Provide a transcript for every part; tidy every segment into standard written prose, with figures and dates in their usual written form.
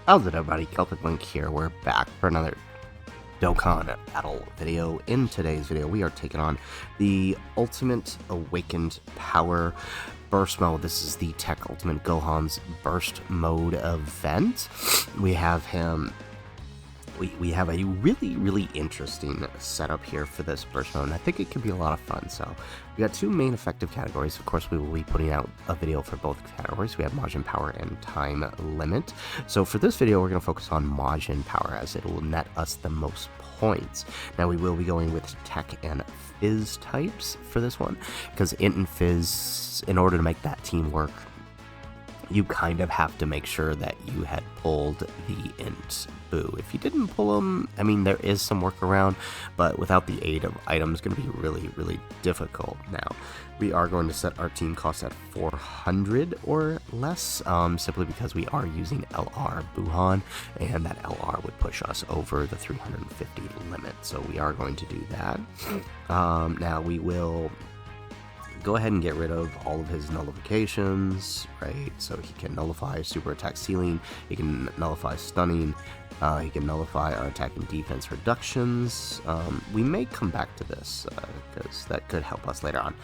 How's it, everybody? Celtic Link here. We're back for another Dokkan battle video. In today's video, we are taking on the Ultimate Awakened Power Burst Mode. This is the Tech Ultimate Gohan's Burst Mode event. We have him... We have a really interesting setup here for this burst mode, and I think it could be a lot of fun. So we got two main effective categories. Of course, we will be putting out a video for both categories. We have Majin Power and Time Limit. So for this video, we're going to focus on Majin Power, as it will net us the most points. Now we will be going with Tech and Fizz types for this one, because Int and Fizz, in order to make that team work, you kind of have to make sure that you had pulled the Int Boo. If you didn't pull them, I mean, there is some workaround, but without the aid of items, it's going to be really difficult. Now, we are going to set our team cost at 400 or less, simply because we are using LR Gohan, and that LR would push us over the 350 limit, so we are going to do that. Now, we will go ahead and get rid of all of his nullifications, right? So he can nullify super attack ceiling, he can nullify stunning, he can nullify our attack and defense reductions. We may come back to this because that could help us later on.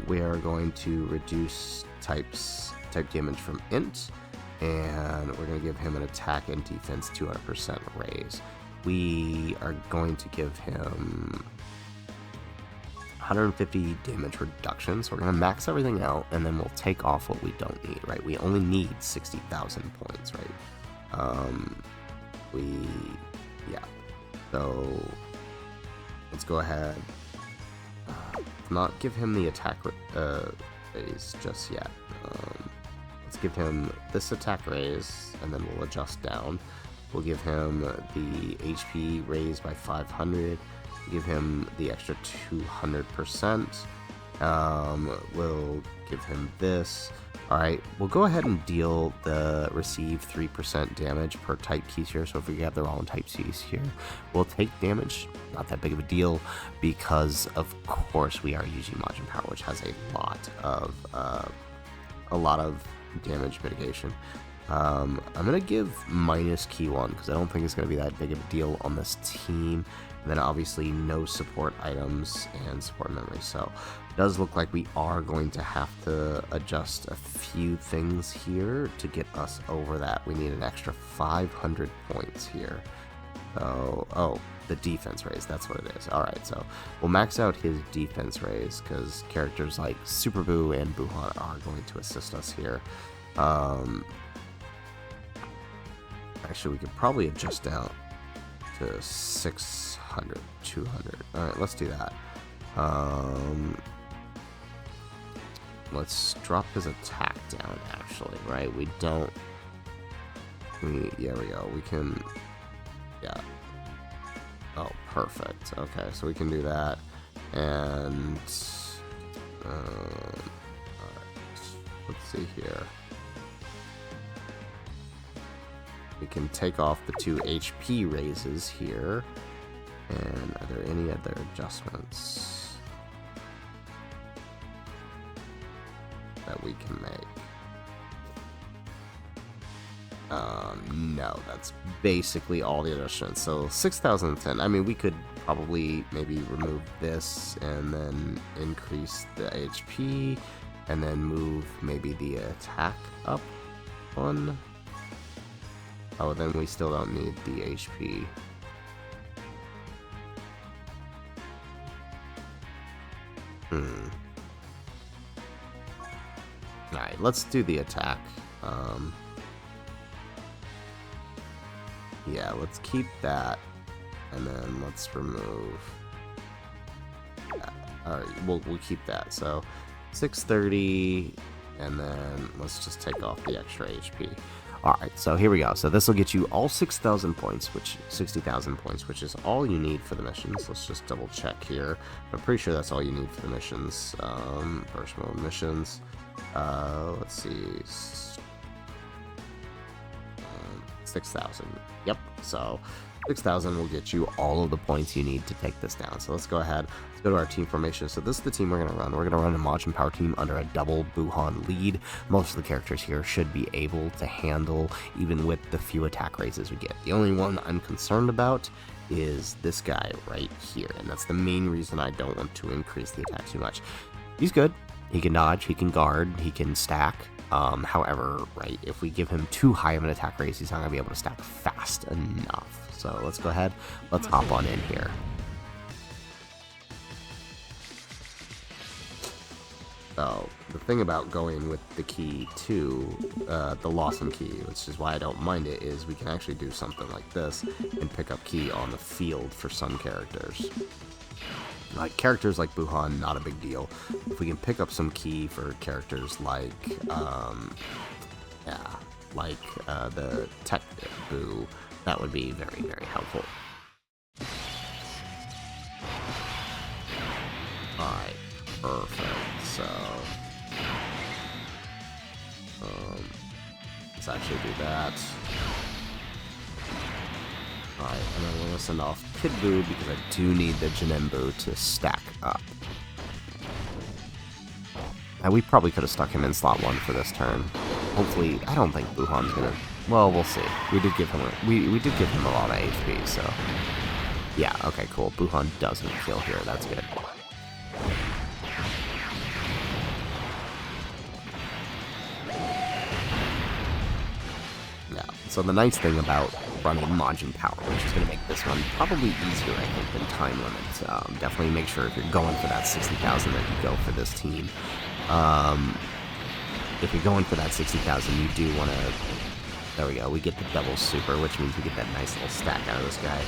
We are going to reduce type damage from Int, and we're going to give him an attack and defense 200% raise. We are going to give him 150 damage reduction, so we're going to max everything out, and then we'll take off what we don't need, right? We only need 60,000 points, right? So let's go ahead, not give him the attack raise just yet. Let's give him this attack raise, and then we'll adjust down. We'll give him the HP raise by 500, give him the extra 200%. We'll give him this. Alright, we'll go ahead and deal the receive 3% damage per type keys here. So if we have the wrong type keys here, we'll take damage. Not that big of a deal, because of course we are using Majin Power, which has a lot of damage mitigation. I'm gonna give minus key 1 because I don't think it's gonna be that big of a deal on this team. And then obviously no support items and support memory, so it does look like we are going to have to adjust a few things here to get us over that. We need an extra 500 points here. So, oh, the defense raise, that's what it is. Alright, so we'll max out his defense raise because characters like Super Boo and Gohan are going to assist us here. Actually, we could probably adjust down to 600, 200. Alright, let's do that. Let's drop his attack down, actually, right? Yeah, we go. We can, yeah. Oh, perfect. Okay, so we can do that. And, alright, let's see here. We can take off the 2 HP raises here. And are there any other adjustments that we can make? No, that's basically all the adjustments. So 6,010. I mean, we could probably maybe remove this and then increase the HP and then move maybe the attack up one. Oh, then we still don't need the HP. Alright, let's do the attack. Yeah, let's keep that. And then let's remove... Alright, we'll keep that. So, 630, and then let's just take off the extra HP. Alright, so here we go. So this will get you all 6,000 points, 60,000 points, which is all you need for the missions. Let's just double check here. I'm pretty sure that's all you need for the missions. Burst mode missions. Let's see. 6,000. Yep, so 6,000 will get you all of the points you need to take this down. So let's go ahead. Let's go to our team formation. So this is the team we're going to run. We're going to run a Majin Power Team under a double Gohan lead. Most of the characters here should be able to handle, even with the few attack raises we get. The only one I'm concerned about is this guy right here, and that's the main reason I don't want to increase the attack too much. He's good. He can dodge, he can guard, he can stack. However, right, if we give him too high of an attack raise, he's not going to be able to stack fast enough. So let's go ahead, let's hop on in here. So the thing about going with the key to the Lawson key, which is why I don't mind it, is we can actually do something like this and pick up key on the field for some characters. Like characters like Gohan, not a big deal. If we can pick up some key for characters like, the Tech Boo, that would be very, very helpful. Alright, perfect. So, let's actually do that. Alright, and then we're going to send off Kid Buu because I do need the Jinembu to stack up. Now, we probably could have stuck him in slot 1 for this turn. Hopefully, I don't think Buhan's going to... Well, we'll see. We did give him we did give him a lot of HP, so... Yeah, okay, cool. Gohan doesn't kill here. That's good. Yeah, so the nice thing about running Majin Power, which is going to make this one probably easier, I think, than Time Limit. Definitely make sure if you're going for that 60,000 that you go for this team. If you're going for that 60,000, you do want to... There we go, we get the double super, which means we get that nice little stack out of this guy.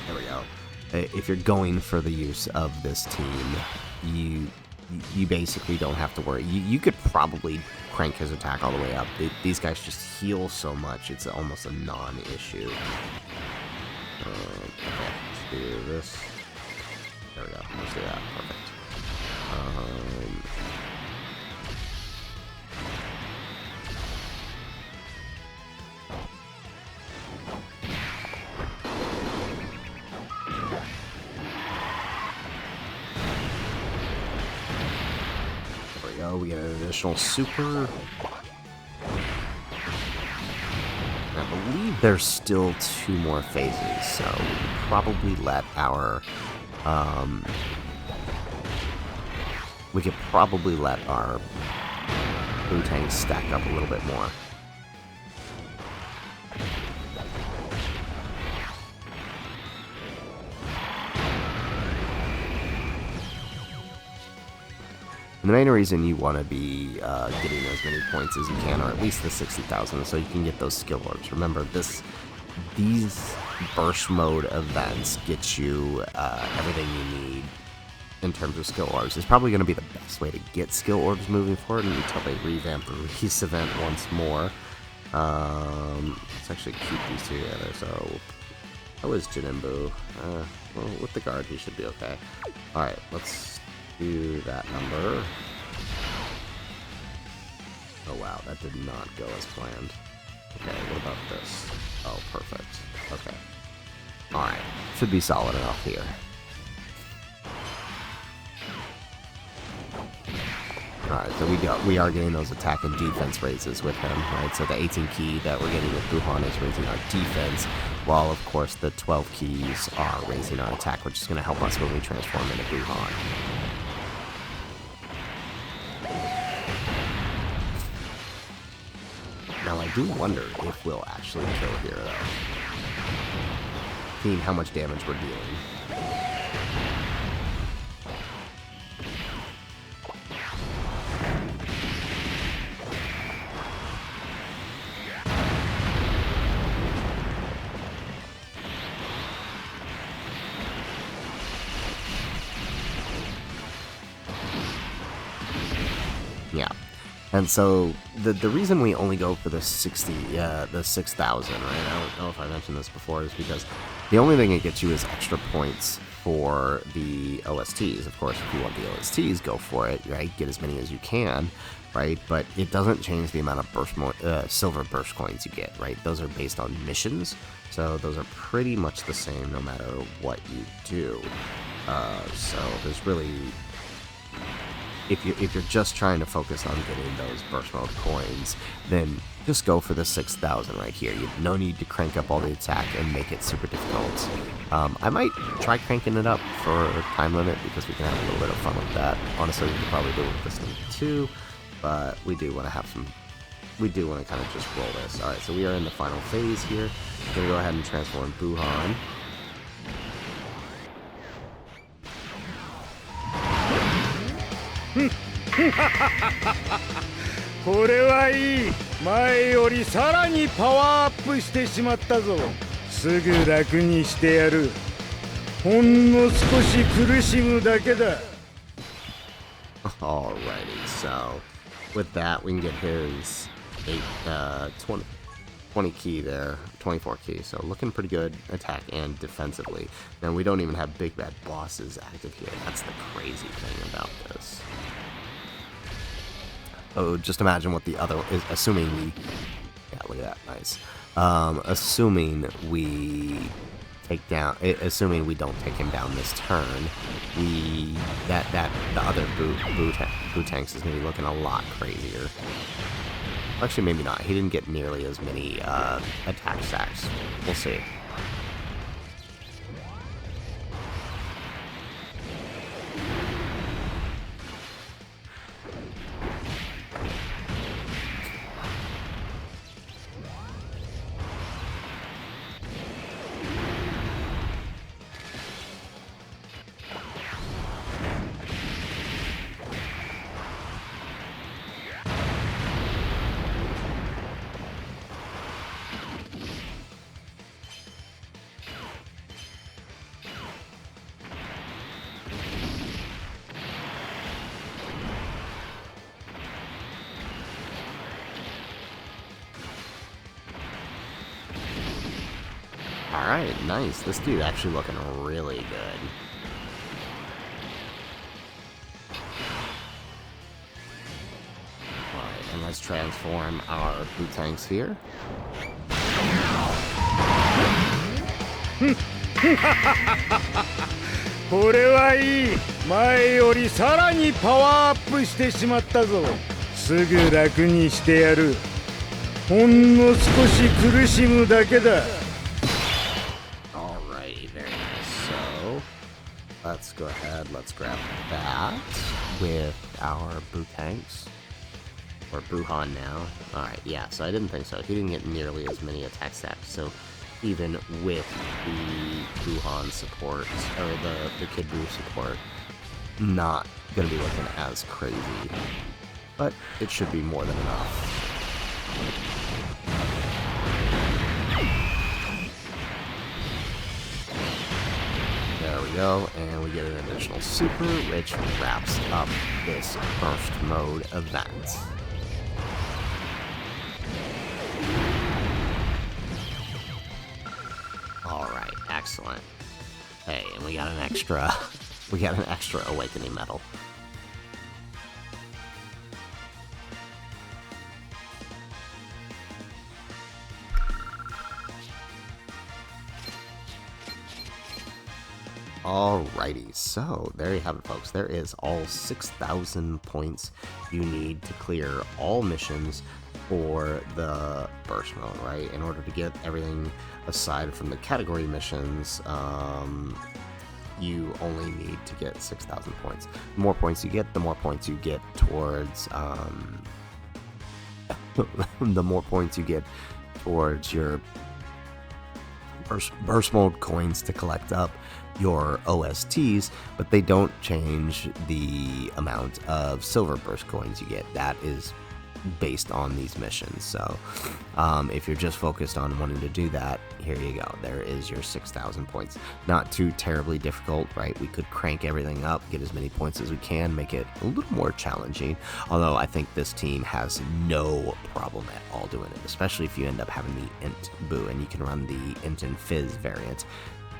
There we go. If you're going for the use of this team, you basically don't have to worry. You could probably crank his attack all the way up. These guys just heal so much, it's almost a non-issue. Okay, let's do this. There we go, let's do that, perfect. We get an additional super. I believe there's still 2 more phases, so we can probably let our Wu-Tang stack up a little bit more. And the main reason you want to be getting as many points as you can, or at least the 60,000, so you can get those skill orbs. Remember, these burst mode events get you everything you need in terms of skill orbs. It's probably going to be the best way to get skill orbs moving forward until they revamp the release event once more. Let's actually keep these two together. So, how is Jinembu? Well, with the guard, he should be okay. Alright, let's do that number. Oh wow, that did not go as planned. Okay, what about this? Oh, perfect. Okay. Alright, should be solid enough here. Alright, so we are getting those attack and defense raises with him, right? So the 18 key that we're getting with Gohan is raising our defense, while of course the 12 keys are raising our attack, which is going to help us when we transform into Gohan. Now, I do wonder if we'll actually kill here, though. Seeing how much damage we're dealing. Yeah. And so the reason we only go for the 6,000, right? I don't know if I mentioned this before, is because the only thing it gets you is extra points for the OSTs. Of course, if you want the OSTs, go for it, right? Get as many as you can. right? But it doesn't change the amount of silver burst coins you get, right? Those are based on missions, so those are pretty much the same no matter what you do. So there's really, if you're just trying to focus on getting those burst mode coins, then just go for the 6,000 right here. You no need to crank up all the attack and make it super difficult. I might try cranking it up for time limit because we can have a little bit of fun with that. Honestly, we could probably do it with this thing too, but we do want to have some. We do want to kind of just roll this. All right, so we are in the final phase here. We're gonna go ahead and transform Gohan. これはいい。前よりさらにパワーアップしてしまったぞ。すぐ楽にしてやる。ほんの少し苦しむだけだ。Alrighty, so with that we can get his 20 key there, 24 key, so looking pretty good attack and defensively. And we don't even have big bad bosses active here. That's the crazy thing about this. Oh, just imagine what the other is, assuming we, yeah, look at that, nice. Assuming we take down, assuming we don't take him down this turn, the other Boo tanks is gonna be looking a lot crazier. Actually, maybe not. He didn't get nearly as many attack stacks. We'll see. Alright, nice. This dude actually looking really good. Alright, and let's transform our Boo tanks here.これはいい。前よりさらにパワーアップしてしまったぞ。すぐ楽にしてやる。ほんの少し苦しむだけだ。Alrighty, very nice. So, let's go ahead, let's grab that with our Boo tanks. Or Gohan now. Alright, yeah, so I didn't think so. He didn't get nearly as many attack stats, so even with the Gohan support, or the Kid Buu support, not gonna be looking as crazy. But it should be more than enough. There we go, and we get an additional super, which wraps up this burst mode event. Alright, excellent. Hey, and we got an extra awakening medal. Alrighty, so there you have it, folks. There is all 6,000 points you need to clear all missions for the burst mode, right? In order to get everything aside from the category missions, you only need to get 6,000 points. The more points you get, the more points you get towards, the more points you get towards your burst mode coins to collect up your OSTs, but they don't change the amount of silver burst coins you get. That is based on these missions. So if you're just focused on wanting to do that, here you go. There is your 6,000 points. Not too terribly difficult, right? We could crank everything up, get as many points as we can, make it a little more challenging. Although I think this team has no problem at all doing it, especially if you end up having the Int Boo and you can run the Int and Fizz variant.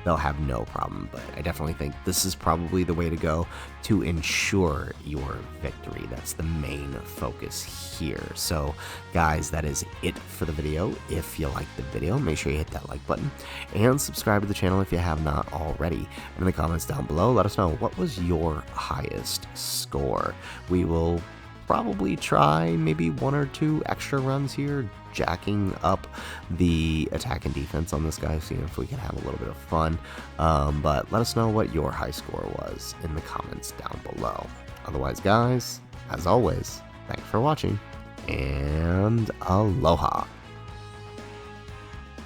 they'll have no problem. But I definitely think this is probably the way to go to ensure your victory. That's the main focus here. So guys, that is it for the video. If you liked the video, make sure you hit that like button and subscribe to the channel if you have not already. And in the comments down below, let us know, what was your highest score? We will probably try maybe 1 or 2 extra runs here, jacking up the attack and defense on this guy, seeing if we can have a little bit of fun. But let us know what your high score was in the comments down below. Otherwise, guys, as always, thanks for watching, and aloha.